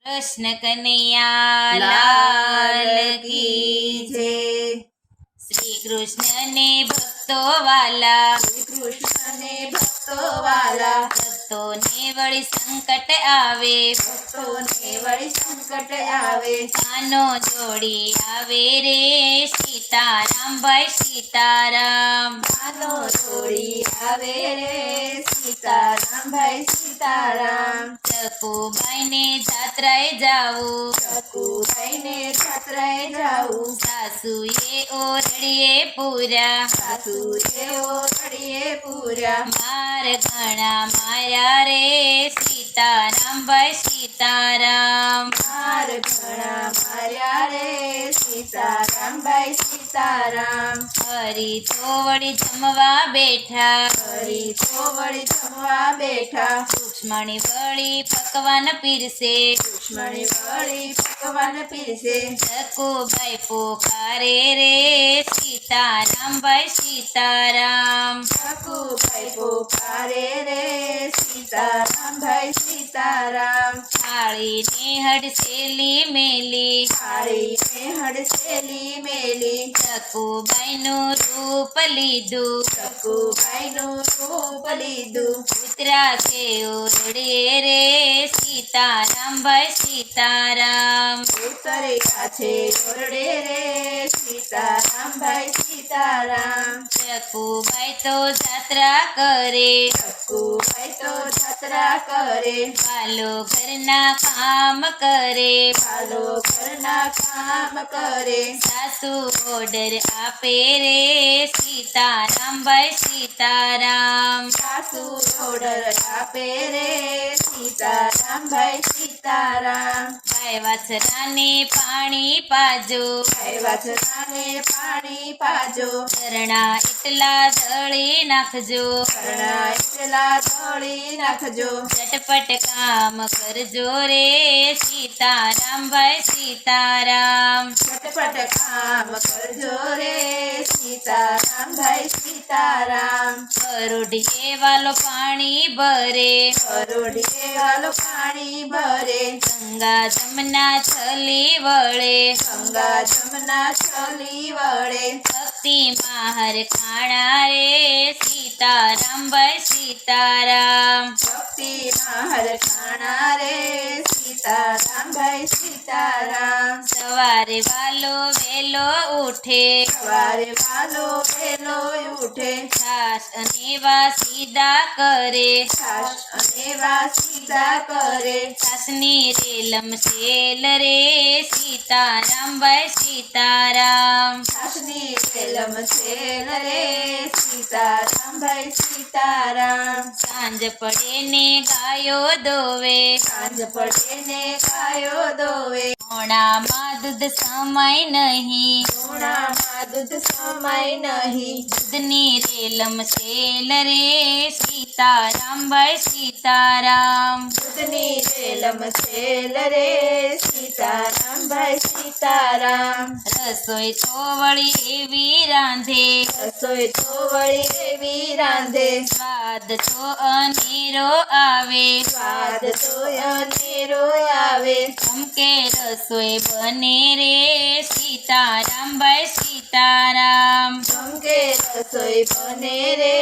કૃષ્ણ કનૈયા લાલ લાલ કી કી જય. શ્રી કૃષ્ણ ને ભક્તો વાલા શ્રી કૃષ્ણ ને ભક્તો વાલા, ભક્તોને વળી સંકટ આવે ભક્તોને વળી સંકટ આવે. કાનો જોડી આવે રે સીતારામ ભાઈ સીતારામ કાનો જોડી આવે રે સીતારામ ભાઈ સીતારામ. ચકુબાઈ ને જાત્રાએ જાવું ચકુબાઈને જાત્રાએ જાવું, સાસુએ ઓરડીએ પૂરા સાસુએ ઓરડીએ પૂર્યા. માર ઘણા માર્યા રે સીતારામ ભાઈ સીતારામ માર ઘણા માર્યા રે સીતારામ ભાઈ સીતારામ. હરી તો વળી જમવા બેઠા હરી તો વળી જમવા બેઠા, રૂક્ષ્મણી વળી પકવાન પીરસે દુશ્મની વળી પકવાન પીરસે. ચકુબાઈ પોકારે રે સીતારામ ભાઈ સીતારામ ચકુબાઈ પોકારે રે સીતારામ ભાઈ સીતારામ. થાળીને હડસેલી મેલી થાળીને હડસેલી મેલી, ચકુબાઈનું રૂપ લીધું ચકુબાઈનું રૂપ લીધું. કૂતરા છે ઓરડે રે સીતારામ ભાઈ સીતારામ ઉતર્યા છે ઓરડે રે સીતારામ ભાઈ સીતારામ. ચકુબાઈ તો જાત્રા કરે ચકુબાઈ તો જાત્રા કરે, વાલો ઘરના કામ કરે ભાલો ઘરના કામ કરે. સાસુ ઓર્ડર આપે રે સીતારામ ભાઈ સીતારામ સાસુ ઓર્ડર આપે રે સીતારામ ભાઈ સીતારામ. ભાઈ વાછરાને પાણી પાજો ભાઈ વાછરાને પાણી પાજો, ચરણા એટલા દળી નાખજો ઘરણા એટલા દળી નાખજો. ઝટપટ કામ કરજો રે સીતારામ ભાઈ સીતારામ ઝટપટ કામ કરજો રે સીતારામ ભાઈ સીતારામ. કરોઢીએ વાલો પાણી ભરે કરોડીએ વાલો પાણી ભરે, ગંગા જમના છલી વળે ગંગા જમના છલી વળે. ભક્તિ માહર ખાણા રે સીતારામ ભાઈ સીતારામ ભક્તિ માહર ખાણા રે સીતારામ ભાઈ સીતારામ. સવારે વાલો વેલો ઉઠે સવારે વાલો વહેલો ઉઠે, છાશ અને વાસીદા કરે છાશ અને વાસીદા કરે. છાશની રેલમ શેલ રે સીતારામ ભાઈ સીતારામ છાશની રેલમ શેલ રે સીતારામ ભાઈ સીતારામ. સાંજ પડે ને ગાયો દોવે સાંજ પડે ને ગાયો દોવે, મોણામાં દૂધ સમય નહીં ઉણામાં દૂધ સમાય નહીં. દૂધની રેલમ શેલ રે સીતારામ ભાઈ સીતારામ દૂધની રેલમ શેલ રે સીતારામ ભાઈ સીતારામ. રસોઈ તો વળી એવી રાંધે રસોઈ તો વળી એવી રાંધે, સ્વાદ તો અનેરો આવે સ્વાદ તો અનેરો આવે. કે રસોઈ બને રે સીતારામ ભાઈ સીતારામ જમકે રસોઈ બને રે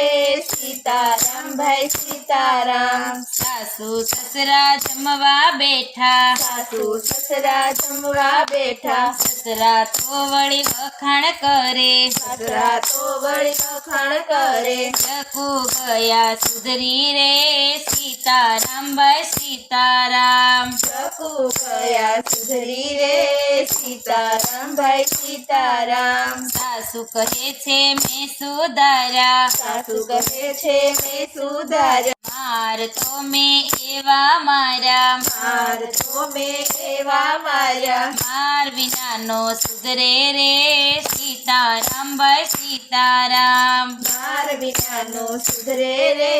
સીતારામ ભાઈ સીતારામ. સાસુ સસરા જમવા બેઠા સાસુ સસરા જમવા બેઠા, સસરા તો વળી વખાણ કરે સસરા તો વળી વખાણ કરે. ચકુ ગયા સુધરી રે સીતારામ ભાઈ સીતારામ ચકુ ગયા સુધરી રે સીતારામ ભાઈ સીતારામ. સાસુ કહે છે મેં સુધાર્યા સાસુ કહે છે મેં સુધાર્યા, માર તો મેં એવા માર્યા માર તો મેં એવા માર્યા. માર વિનાનો સુધરે રે સીતારામ ભાઈ સીતારામ માર વિનાનો સુધરે રે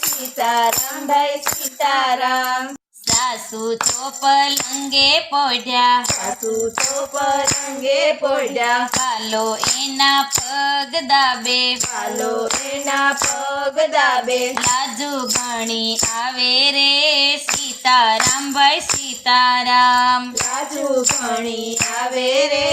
સીતારામ ભાઈ સીતારામ. સાસુ તો પલંગે પોઢ્યા સાસુ તો પલંગે પડ્યા, કાલો એના પગ દાબે ભાલો એના પગ દાબે. લાજુ ઘણી આવે રે સીતા સીતારામ ભાઈ સીતારામ. રાજુ ઘણી આવે રે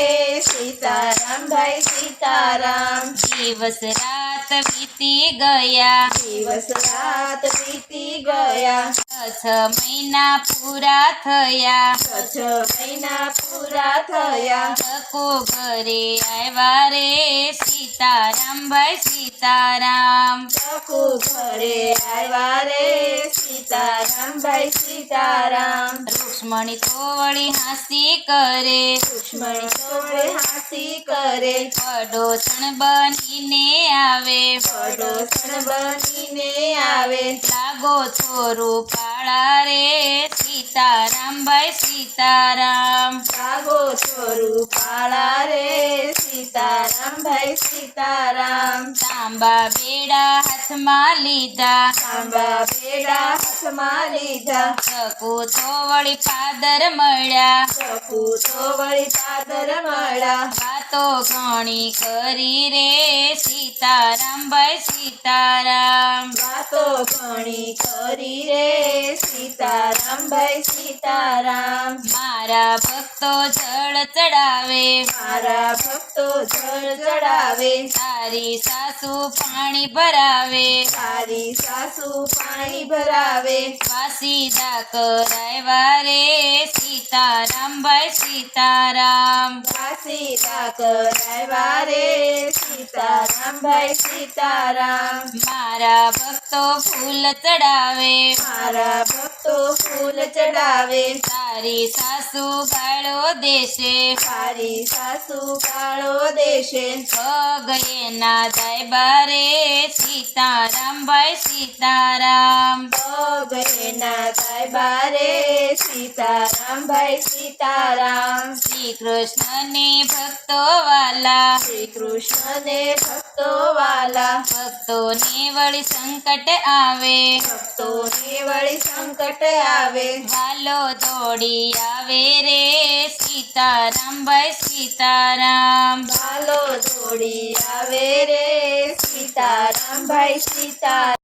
સીતારામ ભાઈ સીતારામ. દિવસ રાત વીતી ગયા, દિવસ રાત વીતી ગયા, 6 મહિના પૂરા થયા. 6 મહિના પૂરા થયા. સખો ઘરે આવ્યા રે સીતારામ ભાઈ સીતારામ. સખુ ઘરે આવ્યા રે સીતારામ ભાઈ સીતારામ. રૂક્ષ્મણી તો વળી હાંસી કરે, રૂક્ષ્મણી તોડે હાંસી કરે, પડોસણ બનીને આવે. પડોસણ બનીને આવે. લાગો છો રૂપાળા રે સીતારામ ભાઈ સીતારામ. લાગો છો રૂપાળા રે સીતારામ ભાઈ સીતારામ. તાંબા બેડા હાથમાં લીધા, તાંબા બેડા હાથમાં લીધા, સકુ તો વળી પાદર મળ્યા. સપુ તો વળી પાદર મળ્યા. વાતો ઘણી કરી રે સીતારામ ભાઈ સીતારામ. વાતો ઘણી કરી રે સીતારામ ભાઈ સીતારામ. મારા ભક્તો જળ ચડાવે, મારા ભક્તો જળ ચડાવે, તારી સાસુ પાણી ભરાવે. તારી સાસુ પાણી ભરાવે. વાસીદા કરાવ્યા રે સીતારામ ભાઈ સીતારામ. વાસીદા કરાવ્યા રે સીતારામ ભાઈ સીતારામ. મારા ભક્તો ફૂલ ચડાવે, મારા ભક્તો ફૂલ ચડાવે, તારી સાસુ ગાળો દેશે. તારી સાસુ કાળો દેશે. પગએ ના જાય બારે સીતારામ ભાઈ સીતારામ. પગએ ના થાય બારે સીતારામ ભાઈ સીતારામ. શ્રી કૃષ્ણને ભક્તો વાલા, શ્રી કૃષ્ણને ભક્તો વાલા, ભક્તોને વળી સંકટ આવે. ભક્તોને વળી સંકટ આવે. વાલો દોડી આવે રે સીતારામ ભાઈ સીતારામ. ભાલો દોડી આવે રે સીતારામ ભાઈ સીતારામ.